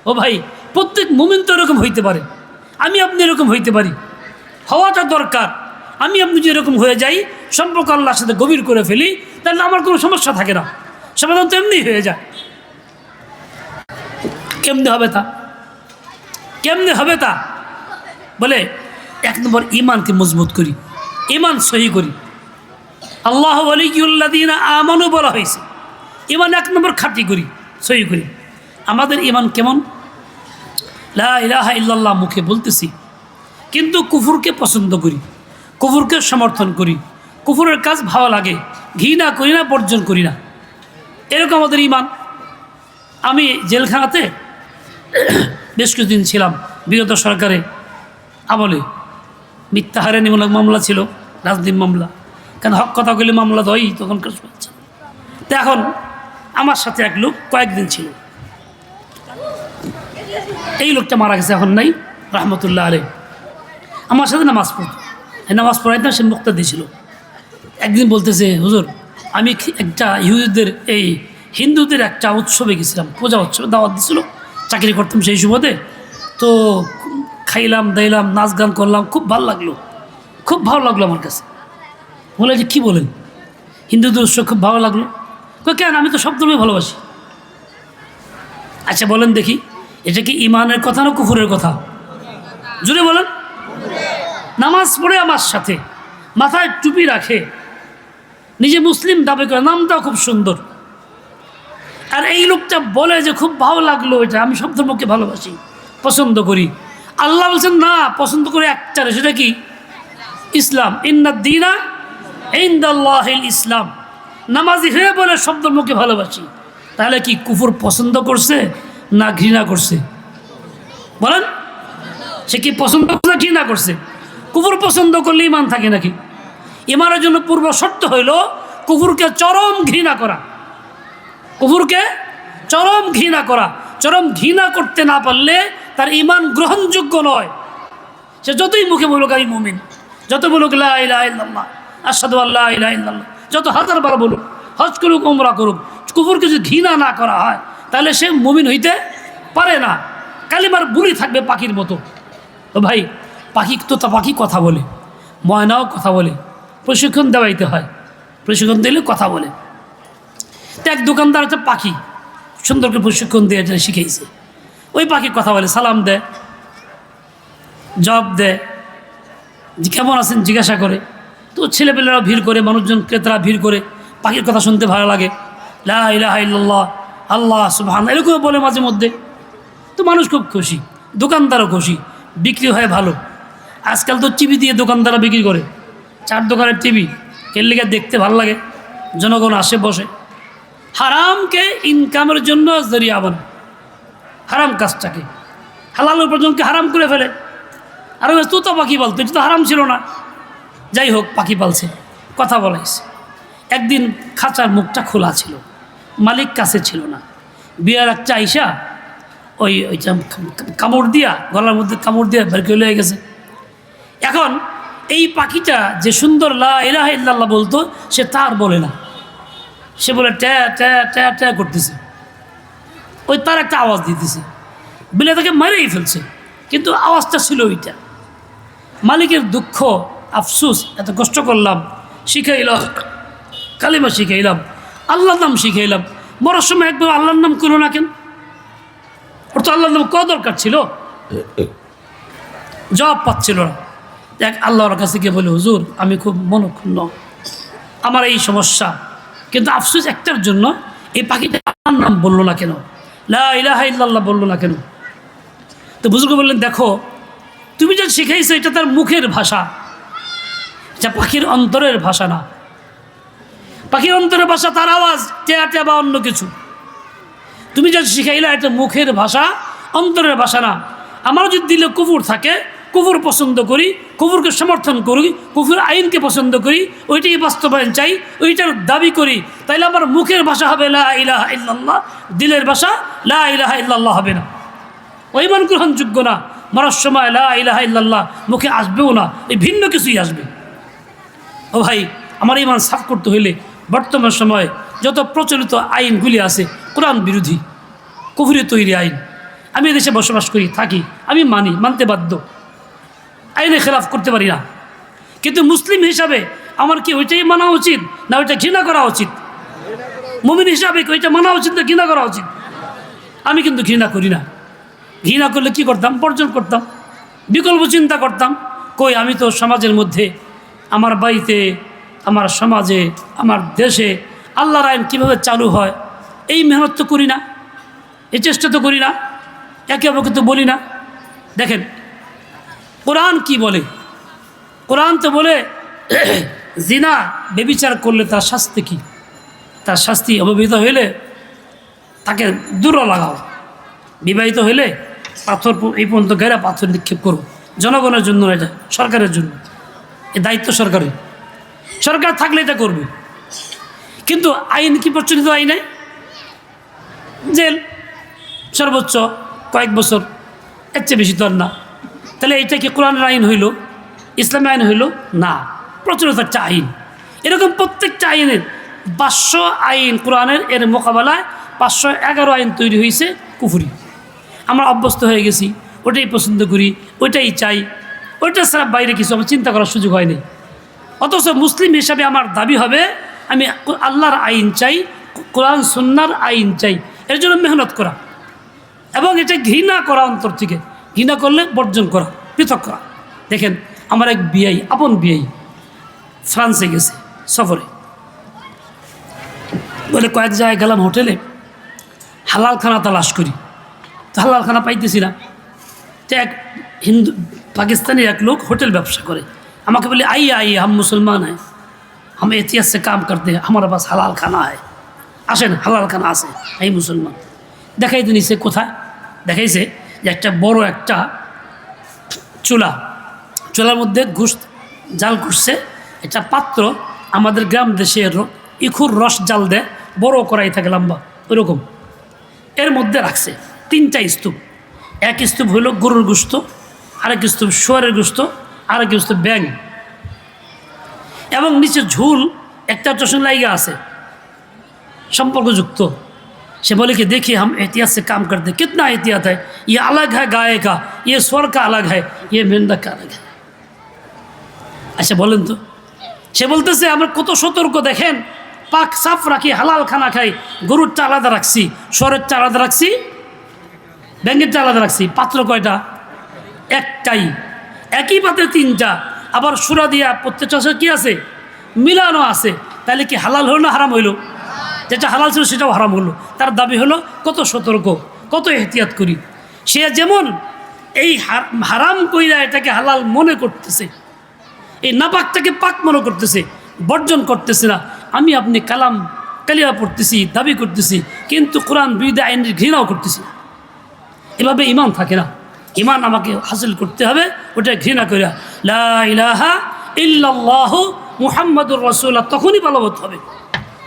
ও ভাই, প্রত্যেক মুমিন তো এরকম হইতে পারে, আমি আপনি এরকম হইতে পারি, হওয়াটা দরকার। আমি আপনি যদি এরকম হয়ে যাই, সম্পর্ক আল্লাহর সাথে গভীর করে ফেলি, তাহলে আমার কোনো সমস্যা থাকে না, সমাধান তো এমনি হয়ে যায়। কেমনে হবে তা, কেমনে হবে তা? বলে 1 নম্বর ঈমানকে মজবুত করি, ঈমান সহি করি। আল্লাহ ওয়ালিয়ুল্লাযীনা আমানু বলা হয়েছে, ঈমান 1 নম্বর খাঁটি করি, সহি করি। আমাদের ঈমান কেমন? লা ইলাহা ইল্লাল্লাহ মুখে বলতেছি, কিন্তু কুফরকে পছন্দ করি, কুফরকে সমর্থন করি, কুফরের কাজ ভালো লাগে, ঘৃণা করি না, বর্জন করি না, এরকম আমাদের ঈমান। আমি জেলখানাতে বেশ কিছুদিন ছিলাম, বিগত সরকারে আমলে মিথ্যা হারানিমূলক মামলা ছিল, রাজনীতি মামলা, কারণ হক কথা বলে মামলা তো হয় তখনকার। তো এখন আমার সাথে এক লোক কয়েকদিন ছিল, এই লোকটা মারা গেছে, এখন নাই, রহমতুল্লাহ আলাইহি। আমার সাথে নামাজ পড়ত, নামাজ পড়াইতাম, সে মুক্তা দিয়েছিল। একদিন বলতেছে, হুজুর আমি একটা হিন্দুদের একটা উৎসবে গেছিলাম, পূজা উৎসবে দাওয়াত দিছিল, চাকরি করতাম সেই সুবাদে। তো খাইলাম দাইলাম, নাচ গান করলাম, খুব ভালো লাগলো, খুব ভালো লাগলো আমার কাছে। বলে যে কী বলেন? হিন্দুদের উৎসব খুব ভালো লাগলো। কেন? আমি তো সব ধর্মই ভালোবাসি। আচ্ছা বলেন দেখি, এটা কি ইমানের কথা না কুফুরের কথা? জুড়ে বলেন। নামাজ পড়ে আমার সাথে, মাথায় টুপি রাখে, নিজে মুসলিম দাবি করে, নামটাও খুব সুন্দর, আর এই লোকটা বলে যে খুব ভালো লাগলো, এটা আমি সব ধর্মকে ভালোবাসি, পছন্দ করি। আল্লাহ বলছেন না, পছন্দ করে একটারে, সেটা কি? ইসলাম। ইন্নাদ-দীনা ইনদাল্লাহিল ইসলাম। নামাজি হয়ে বলে সব ধর্মকে ভালোবাসি, তাহলে কি কুফর পছন্দ করছে না ঘৃণা করছে? বলেন, সে কি পছন্দ করছে না ঘৃণা করছে? কুফর পছন্দ করলে ইমান থাকে নাকি? ইমানের জন্য পূর্ব শর্ত হইল কুফরকে চরম ঘৃণা করা, কুফরকে চরম ঘৃণা করা। চরম ঘৃণা করতে না পারলে তার ইমান গ্রহণযোগ্য নয়। সে যতই মুখে বলুক আমি মুমিন, যত বলুক লা ইলাহা ইল্লাল্লাহ, আশহাদু আল্লা ইলাহা ইল্লাল্লাহ, যত হাজারবার বলুক, হজ করুক, উমরা করুক, কুফরকে যদি ঘৃণা না করা হয় তাহলে সে মুমিন হইতে পারে না। কালিমার বুলি থাকবে পাখির মতো। তো ভাই, পাখি তো তা পাখি কথা বলে, ময়নাও কথা বলে, প্রশিক্ষণ দেওয়াইতে হয়, প্রশিক্ষণ দিলে কথা বলে। তো এক দোকানদার একটা পাখি সুন্দর করে প্রশিক্ষণ দিয়ে শিখেছে। ওই পাখি কথা বলে, সালাম দেয়, জবাব দেয়, কেমন আছেন জিজ্ঞাসা করে। তো ছেলেপেলেরা ভিড় করে, মানুষজন ক্রেতারা ভিড় করে, পাখির কথা শুনতে ভালো লাগে। লা ইলাহা ইল্লাল্লাহ, আল্লাহ সুবহানাল্লাহ, এরকম বলে মাঝে মধ্যে। তো মানুষ খুব খুশি, দোকানদারও খুশি, বিক্রি হয় ভালো। আজকাল তো টিভি দিয়ে দোকানদাররা বিক্রি করে, 4 দোকানের টিভি, এর লেগে দেখতে ভালো লাগে, জনগণ আসে বসে। হারামকে ইনকামের জন্য জরিয়া বানায়, হারাম কাজটাকে, হালাল উপার্জনকে হারাম করে ফেলে। আর তো তো পাখি পালতো, এটা তো হারাম ছিল না। যাই হোক, পাখি পালছে, কথা বলাইছে। একদিন খাঁচার মুখটা খোলা ছিল, মালিক কাছে ছিল না। বিয়ার একটা আইসা ওইটা কামড় দিয়া, গলার মধ্যে কামড় দিয়া বের করে লয়ে গেছে। এখন এই পাখিটা যে সুন্দর লা ইলাহা ইল্লাল্লাহ বলতো, সে তার বলে না, সে বলে ট্যা ট্যা ট্যা ট্যা করতেছে। ওই তার একটা আওয়াজ দিতেছে, বিলে তাকে মেরেই ফেলছে, কিন্তু আওয়াজটা ছিল ওইটা। মালিকের দুঃখ, আফসুস, এত কষ্ট করলাম, শিখাইলাম, কালিমা শিখাইলাম, আল্লাহর নাম শিখাইলাম, মরার সময় একবার আল্লাহর নাম করো না কেন? ওর তো আল্লাহর নাম কত দরকার ছিল। জবাব পাচ্ছিল না। দেখ, আল্লাহর কাছে গিয়ে বলে, হুজুর আমি খুব মনক্ষুণ্ণ, আমার এই সমস্যা, কিন্তু আফসোস একটার জন্য, এই পাখিটা আল্লাহর নাম বললো না কেন, লা ইলাহা ইল্লাল্লাহ বললো না কেন? তো বুজুর্গ বললেন, দেখো তুমি যা শিখাইছো এটা তার মুখের ভাষা, এটা পাখির অন্তরের ভাষা না। পাখির অন্তরের ভাষা তার আওয়াজ, টেয়া টেয়া বা অন্য কিছু। তুমি যা শিখাইলা এটা মুখের ভাষা, অন্তরের ভাষা না। আমার যদি দিলে কুফুর থাকে, কুফুর পছন্দ করি, কুফুরকে সমর্থন করি, কুফুর আইনকে পছন্দ করি, ওইটাই বাস্তবায়ন চাই, ওইটার দাবি করি, তাইলে আমার মুখের ভাষা হবে লা ইলাহা ইল্লাল্লাহ, দিলের ভাষা লা ইলাহা ইল্লাল্লাহ হবে না। ওই মান গ্রহণযোগ্য না। মরার সময় লা ইলাহা ইল্লাল্লাহ মুখে আসবেও না, এই ভিন্ন কিছুই আসবে। ও ভাই, আমার ইমান সাফ করতে হইলে বর্তমান সময়ে যত প্রচলিত আইনগুলি আছে কোরআন বিরোধী, কুফরি তৈরি আইন। আমি এদেশে বসবাস করি, থাকি, আমি মানি, মানতে বাধ্য, আইনে খেলাফ করতে পারি না। কিন্তু মুসলিম হিসাবে আমার কি ওইটাই মানা উচিত না ওইটা ঘৃণা করা উচিত? মুমিন হিসাবে কি ওইটা মানা উচিত না ঘৃণা করা উচিত? আমি কিন্তু ঘৃণা করি না। ঘৃণা করলে কি করতাম? বর্জন করতাম, বিকল্প চিন্তা করতাম। কই, আমি তো সমাজের মধ্যে, আমার বাড়িতে, আমার সমাজে, আমার দেশে আল্লাহর আইন কীভাবে চালু হয় এই মেহনত তো করি না, এই চেষ্টা তো করি না, একে অপরকে তো বলি না। দেখেন কোরআন কি বলে। কোরআন তো বলে জিনা বেবিচার করলে তার শাস্তি কি? তার শাস্তি অবিবাহিত হইলে তাকে দূর লাগাও, বিবাহিত হইলে পাথর এই পর্যন্ত ঘেরা পাথর নিক্ষেপ করো। জনগণের জন্য, এটা সরকারের জন্য, এ দায়িত্ব সরকারের। সরকার থাকলে এটা করবে। কিন্তু আইন কি প্রচলিত আইনে? জেল, সর্বোচ্চ কয়েক বছর, এর চেয়ে বেশি তো আর না। তাহলে এটা কি কোরআনের আইন হইল? ইসলামী আইন হইল না, প্রচলিত একটা আইন। এরকম প্রত্যেকটা আইনের 500 আইন কোরআনের, এর মোকাবেলায় 511 আইন তৈরি হয়েছে কুফরি। আমরা অভ্যস্ত হয়ে গেছি, ওটাই পছন্দ করি, ওইটাই চাই, ওইটা ছাড়া বাইরে কিছু আমার চিন্তা করার সুযোগ হয়নি। অথচ মুসলিম হিসাবে আমার দাবি হবে আমি আল্লাহর আইন চাই, কোরআন সুন্নাহর আইন চাই, এর জন্য মেহনত করা এবং এটা ঘৃণা করা, অন্তর থেকে ঘৃণা করলে বর্জন করা, পৃথক করা। দেখেন আমার এক বিআই, আপন বিআই ফ্রান্সে গেছে সফরে, বলে কয়েক জায়গায় গেলাম হোটেলে, হালাল খানা তালাশ করি, তো হালাল খানা পাইতেছি না। তো এক হিন্দু পাকিস্তানি এক লোক হোটেল ব্যবসা করে, আমাকে বলে आइए आइए हम मुसलमान हैं, हम एहतियात से काम करते हैं, हमारे पास हलाल खाना है, আসেন হালাল খানা আছে, এই মুসলমান। দেখাই তো নিছে কোথায়, দেখাইছে যে একটা বড় একটা চুলার মধ্যে গোশত জাল করছে, একটা পাত্র আমাদের গ্রাম দেশে ইখুর রস জাল দেয়, বড় করাই থাকে লম্বা ওইরকম, এর মধ্যে রাখছে 3টা স্তূপ। এক স্তূপ হইল গরুর গোশত, আরেক স্তূপ শুয়ারের গোশত, আরেক স্তূপ ব্যাং, এবং নিচে ঝুল একটা চশন লাইগা আছে সম্পর্কযুক্ত। से बोले कि देखिए हम एहतियात से काम करते, कितना एहतियात है, ये अलग है गाय का, ये स्वर का अलग है, ये मेंढक का अलग है। अच्छा बोलें तो সে বলতেছে আমরা কত সতর্ক, দেখেন পাক সাফ রাখি, হালাল খানা খাই, গরুরটা আলাদা রাখছি, স্বরেরটা আলাদা রাখছি, ব্যাঙেরটা আলাদা রাখছি। পাত্র কয়টা? একটাই, একই পাত্রে 3টা, আবার সুরা দিয়া প্রত্যেকটা কি আছে, মিলানো আছে। তাহলে কি হালাল হলো না হারাম হইল? যেটা হালাল ছিল সেটাও হারাম হলো। তার দাবি হলো কত সতর্ক, কত এহতিয়াত করি। সে যেমন এই হারাম কইরা এটাকে হালাল মনে করতেছে, এই নাপাকটাকে পাক মনে করতেছে, বর্জন করতেছে না। আমি আপনি কালিমা পড়তেছি, দাবি করতেছি, কিন্তু কোরআন বিরোধী আইনের ঘৃণাও করতেছি। এভাবে ইমান থাকে না। ইমান আমাকে হাসিল করতে হবে, ওটা ঘৃণা করিয়া লা ইলাহা ইল্লাল্লাহু মুহাম্মাদুর রাসূলুল্লাহ, তখনই বলবৎ হবে।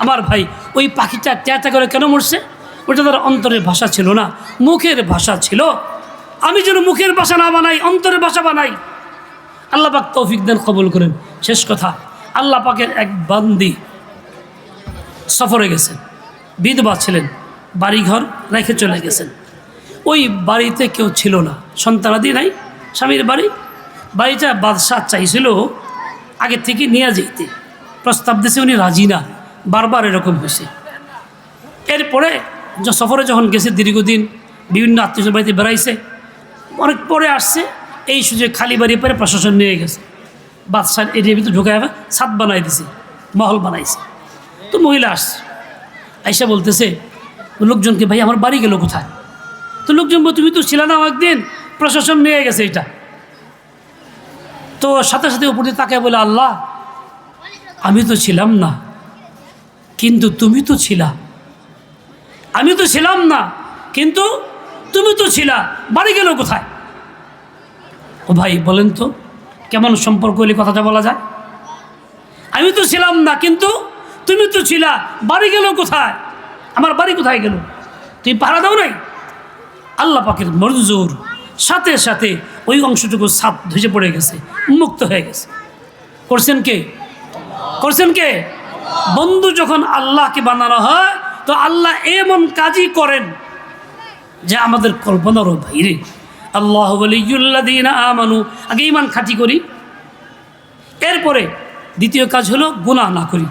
আমার ভাই, ওই পাখিটা ট্যাটা করে কেন মরছে? ওটা তার অন্তরের ভাষা ছিল না, মুখের ভাষা ছিল। আমি যেন মুখের ভাষা না বানাই, অন্তরের ভাষা বানাই। আল্লাহ পাক তৌফিক দেন, কবুল করেন। শেষ কথা, আল্লাহ পাকের এক বান্দি সফরে গেছেন, বিধবা ছিলেন, বাড়িঘর রেখে চলে গেছেন। ওই বাড়িতে কেউ ছিল না, সন্তানাদি নাই, স্বামীর বাড়িটা বাদশাহ চাইছিল আগে থেকে নিয়ে যেতে, প্রস্তাব দিয়েছে, উনি রাজি না, বারবার এরকম হয়েছে। এরপরে সফরে যখন গেছে, দীর্ঘদিন বিভিন্ন আত্মীয় বাড়িতে বেড়াইছে, অনেক পরে আসছে, এই সুযোগ খালি বাড়ি পরে প্রশাসন নিয়ে গেছে, বাদশার এরিয়ার ভিতরে ঢুকে যাবে, ছাদ বানাই দিছে, মহল বানাইছে। তো মহিলা আসছে, আইসা বলতেছে লোকজনকে, ভাই আমার বাড়ি গেল কোথায়? তো লোকজন বল, তুমি তো ছিল না একদিন, প্রশাসন নিয়ে গেছে এটা। তো সাথে সাথে উপরে তাকায় বলে, আল্লাহ আমি তো ছিলাম না, কিন্তু তুমি তো ছিলা। আমি তো ছিলাম না, কিন্তু তুমি তো ছিলা, বাড়ি গেল কোথায়? ও ভাই বলেন তো, কেমন সম্পর্ক হলে কথাটা বলা যায়? আমি তো ছিলাম না, কিন্তু তুমি তো ছিলা, বাড়ি গেল কোথায়? আমার বাড়ি কোথায় গেল? তুমি পাহারা দাও নাই? আল্লাহ পাকের মঞ্জুর, সাথে সাথে ওই অংশটুকু ছাদ ধসে পড়ে গেছে, মুক্ত হয়ে গেছে। করছেন কে? করছেন কে? বন্ধু যখন আল্লাহকে বানানো হয়, তো আল্লাহ এমন কাজই করেন যে আমাদের কল্পনারও বাইরে। আল্লাহ ওয়ালিয়ুল্লাযীনা আমানু, আগে ঈমান খাঁটি করি, এরপরে দ্বিতীয় কাজ হলো গুনাহ না করি।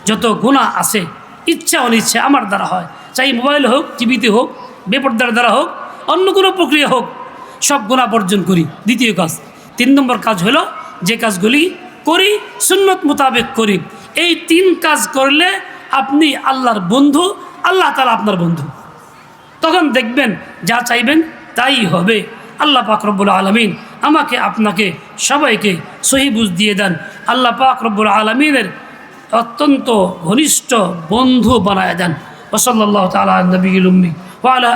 যত গুনাহ আছে ইচ্ছা অনিচ্ছা আমার দ্বারা হয়, চাই মোবাইল হোক, টিভিতে হোক, বেপরদার দ্বারা হোক, অন্য কোনো প্রক্রিয়া হোক, সব গুনাহ বর্জন করি, দ্বিতীয় কাজ। 3 নম্বর কাজ হলো যে কাজগুলি করি সুন্নত মোতাবেক করি। এই 3 কাজ করলে আপনি আল্লাহর বন্ধু, আল্লাহ তাআলা আপনার বন্ধু। তখন দেখবেন যা চাইবেন তাই হবে। আল্লাহ পাক রব্বুল আলামিন আমাকে আপনাকে সবাইকে সহি বুঝ দিয়ে দেন। আল্লাহ পাক রব্বুল আলামিনের অত্যন্ত ঘনিষ্ঠ বন্ধু বানায় দেন। ওয়া সাল্লাল্লাহু তাআলা আলা নবিয়িল উম্মি ওয়া আলা